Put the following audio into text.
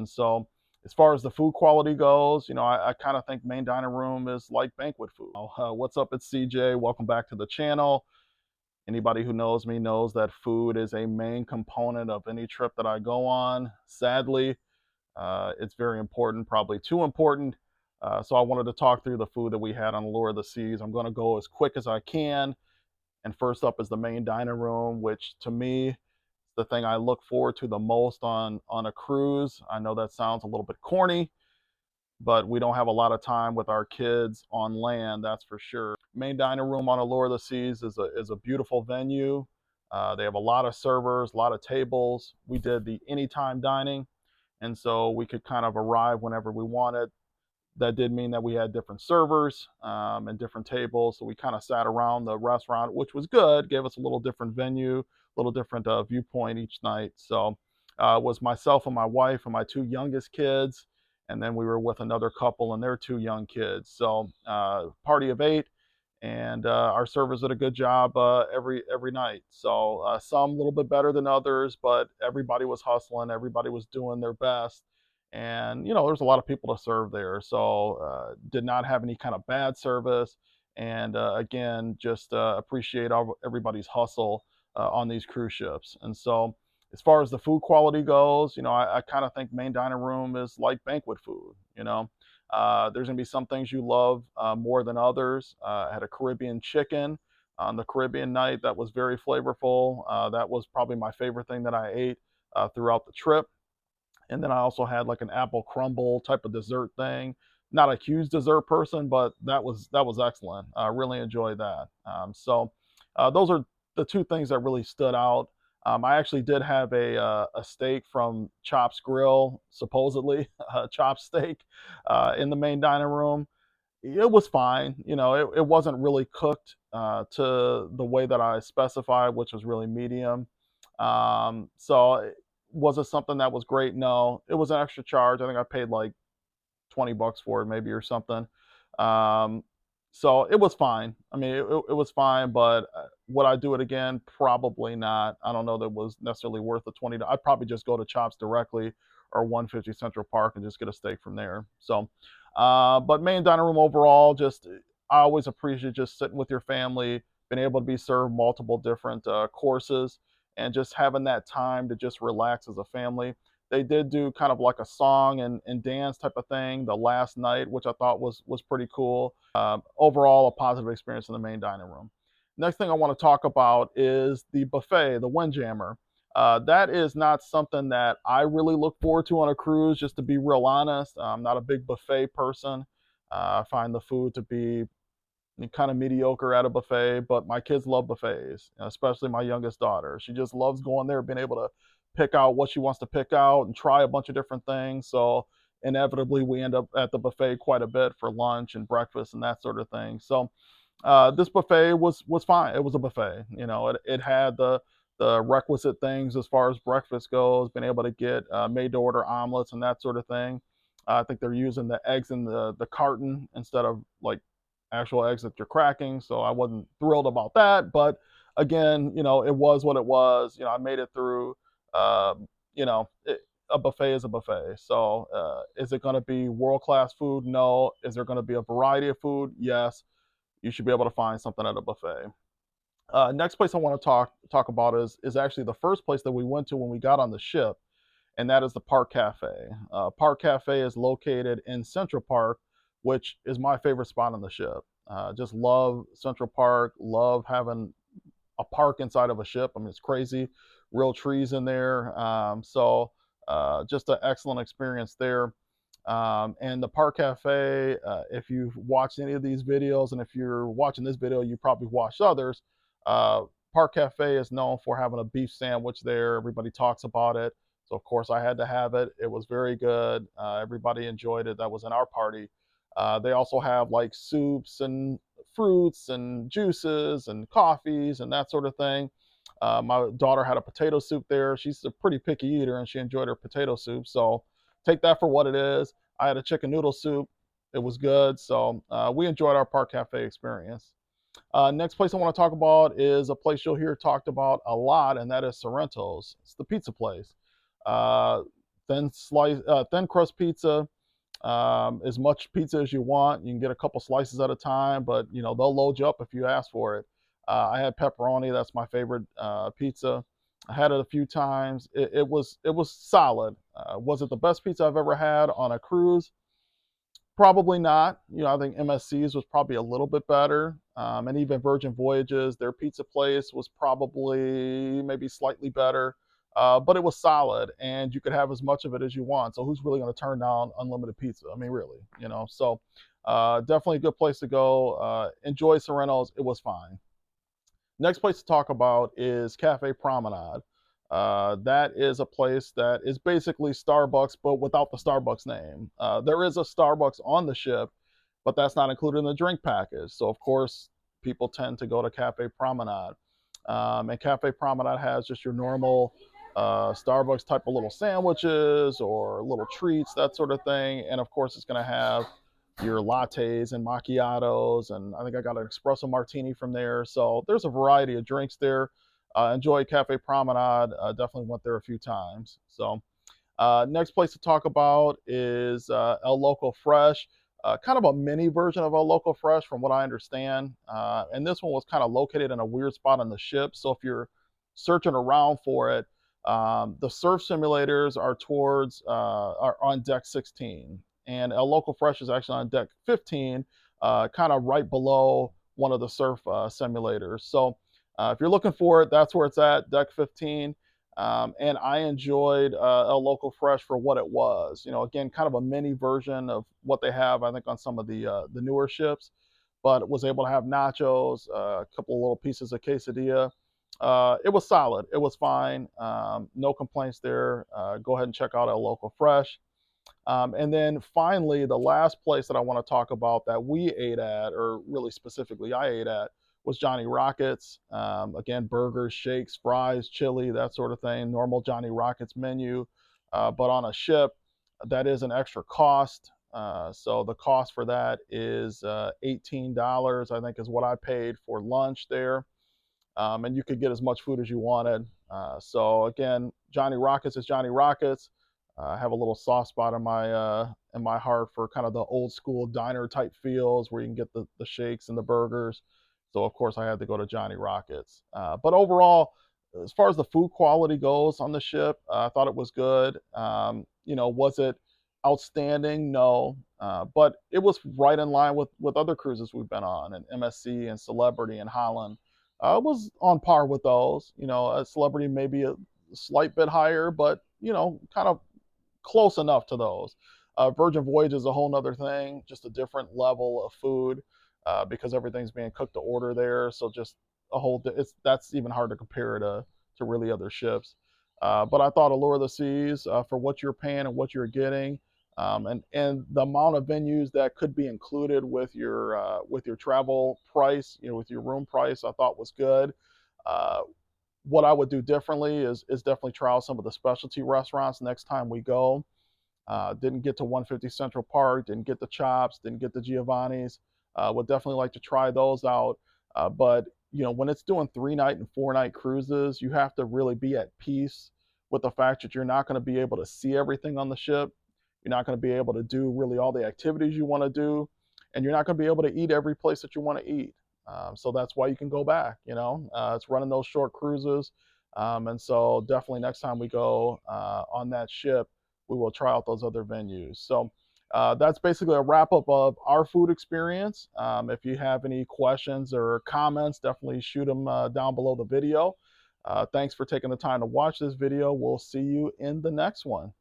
And so as far as the food quality goes, I kind of think main dining room is like banquet food. What's up? It's CJ. Welcome back to the channel. Anybody who knows me knows that food is a main component of any trip that I go on. Sadly, it's very important, probably too important. So I wanted to talk through the food that we had on Allure of the Seas. I'm going to go as quick as I can. And first up is the main dining room, which to me, the thing I look forward to the most on a cruise. I know that sounds a little bit corny, but we don't have a lot of time with our kids on land, that's for sure. Main dining room on Allure of the Seas is a beautiful venue. They have a lot of servers, a lot of tables. We did the anytime dining, and so we could kind of arrive whenever we wanted. That did mean that we had different servers and different tables. So we kind of sat around the restaurant, which was good, gave us a little different venue, a little different viewpoint each night. So it was myself and my wife and my two youngest kids. And then we were with another couple and their two young kids. So party of 8. And our servers did a good job every night. So some a little bit better than others, but everybody was hustling. Everybody was doing their best, and there's a lot of people to serve there, so did not have any kind of bad service. And again, just appreciate everybody's hustle on these cruise ships. And so as far as the food quality goes, I kind of think main dining room is like banquet food. There's going to be some things you love more than others. I had a Caribbean chicken on the Caribbean night that was very flavorful. That was probably my favorite thing that I ate throughout the trip. And then I also had like an apple crumble type of dessert thing. Not a huge dessert person, but that was excellent. I really enjoyed that. So those are the two things that really stood out. I actually did have a steak from Chop's Grill, supposedly a chop steak, in the main dining room. It was fine. It wasn't really cooked to the way that I specified, which was really medium. So was it something that was great? No, it was an extra charge. I think I paid like 20 bucks for it maybe or something. Um, so it was fine. I mean, it was fine, but would I do it again? Probably not. I don't know that it was necessarily worth the 20. I'd probably just go to Chops directly or 150 Central Park and just get a steak from there. So, but main dining room overall, just I always appreciate just sitting with your family, being able to be served multiple different courses, and just having that time to just relax as a family. They did do kind of like a song and dance type of thing the last night, which I thought was pretty cool. Overall, a positive experience in the main dining room. Next thing I want to talk about is the buffet, the Windjammer. That is not something that I really look forward to on a cruise, just to be real honest. I'm not a big buffet person. I find the food to be kind of mediocre at a buffet, but my kids love buffets, especially my youngest daughter. She just loves going there, being able to pick out what she wants to pick out and try a bunch of different things. So inevitably, we end up at the buffet quite a bit for lunch and breakfast and that sort of thing. So this buffet was fine. It was a buffet. It had the requisite things as far as breakfast goes, being able to get made to order omelets and that sort of thing. I think they're using the eggs in the carton instead of like actual eggs that you're cracking. So I wasn't thrilled about that. But again, it was what it was. I made it through. Um, a buffet is a buffet. So is it going to be world class food? No. Is there going to be a variety of food? Yes. You should be able to find something at a buffet. Next place I want to talk about is actually the first place that we went to when we got on the ship, and that is the Park Cafe. Park Cafe is located in Central Park, which is my favorite spot on the ship. Just love Central Park, love having a park inside of a ship. I mean, it's crazy, real trees in there. Just an excellent experience there. And the Park Cafe, if you've watched any of these videos, and if you're watching this video, you probably watched others. Uh, Park Cafe is known for having a beef sandwich there. Everybody talks about it. So, of course, I had to have it. It was very good. Everybody enjoyed it. That was in our party. They also have like soups and fruits and juices and coffees and that sort of thing. My daughter had a potato soup there. She's a pretty picky eater and she enjoyed her potato soup. So take that for what it is. I had a chicken noodle soup. It was good. So we enjoyed our Park Cafe experience. Next place I want to talk about is a place you'll hear talked about a lot, and that is Sorrento's. It's the pizza place. Uh, thin crust pizza, as much pizza as you want. You can get a couple slices at a time, but they'll load you up if you ask for it. I had pepperoni. That's my favorite pizza. I had it a few times. It was solid. Was it the best pizza I've ever had on a cruise? Probably not. I think MSC's was probably a little bit better, and even Virgin Voyages, their pizza place was probably maybe slightly better, but it was solid, and you could have as much of it as you want. So who's really going to turn down unlimited pizza? I mean, really, So definitely a good place to go. Enjoy Sorrento's. It was fine. Next place to talk about is Cafe Promenade. That is a place that is basically Starbucks, but without the Starbucks name. There is a Starbucks on the ship, but that's not included in the drink package. So, of course, people tend to go to Cafe Promenade. And Cafe Promenade has just your normal Starbucks type of little sandwiches or little treats, that sort of thing. And of course, it's going to have your lattes and macchiatos, and I think I got an espresso martini from there. So there's a variety of drinks there. Enjoy Cafe Promenade. Definitely went there a few times. So next place to talk about is El Loco Fresh, kind of a mini version of El Loco Fresh, from what I understand. And this one was kind of located in a weird spot on the ship. So if you're searching around for it, the surf simulators are on deck 16, and El Loco Fresh is actually on deck 15, kind of right below one of the surf simulators. So if you're looking for it, that's where it's at, deck 15. And I enjoyed El Loco Fresh for what it was. Again, kind of a mini version of what they have, I think, on some of the newer ships. But was able to have nachos, a couple of little pieces of quesadilla. It was solid. It was fine. No complaints there. Go ahead and check out El Loco Fresh. And then finally, the last place that I want to talk about that we ate at, or really specifically I ate at, was Johnny Rockets. Again, burgers, shakes, fries, chili, that sort of thing. Normal Johnny Rockets menu, but on a ship, that is an extra cost. So the cost for that is $18, I think, is what I paid for lunch there. And you could get as much food as you wanted. So again, Johnny Rockets is Johnny Rockets. I have a little soft spot in my heart for kind of the old school diner type feels where you can get the shakes and the burgers. So of course I had to go to Johnny Rockets. But overall, as far as the food quality goes on the ship, I thought it was good. Was it outstanding? No, but it was right in line with other cruises we've been on, and MSC and Celebrity and Holland. Was on par with those. A Celebrity maybe a slight bit higher, but kind of close enough to those. Virgin Voyage is a whole nother thing, just a different level of food, because everything's being cooked to order there. So just that's even hard to compare to really other ships. But I thought Allure of the Seas, for what you're paying and what you're getting, and the amount of venues that could be included with your travel price, with your room price, I thought was good. Uh, what I would do differently is definitely try out some of the specialty restaurants next time we go. Didn't get to 150 Central Park, didn't get the Chops, didn't get the Giovanni's. Would definitely like to try those out. But when it's doing 3-night and 4-night cruises, you have to really be at peace with the fact that you're not going to be able to see everything on the ship. You're not going to be able to do really all the activities you want to do, and you're not going to be able to eat every place that you want to eat. So that's why you can go back. It's running those short cruises, and so definitely next time we go on that ship, we will try out those other venues. So that's basically a wrap up of our food experience. If you have any questions or comments, definitely shoot them down below the video. Thanks for taking the time to watch this video. We'll see you in the next one.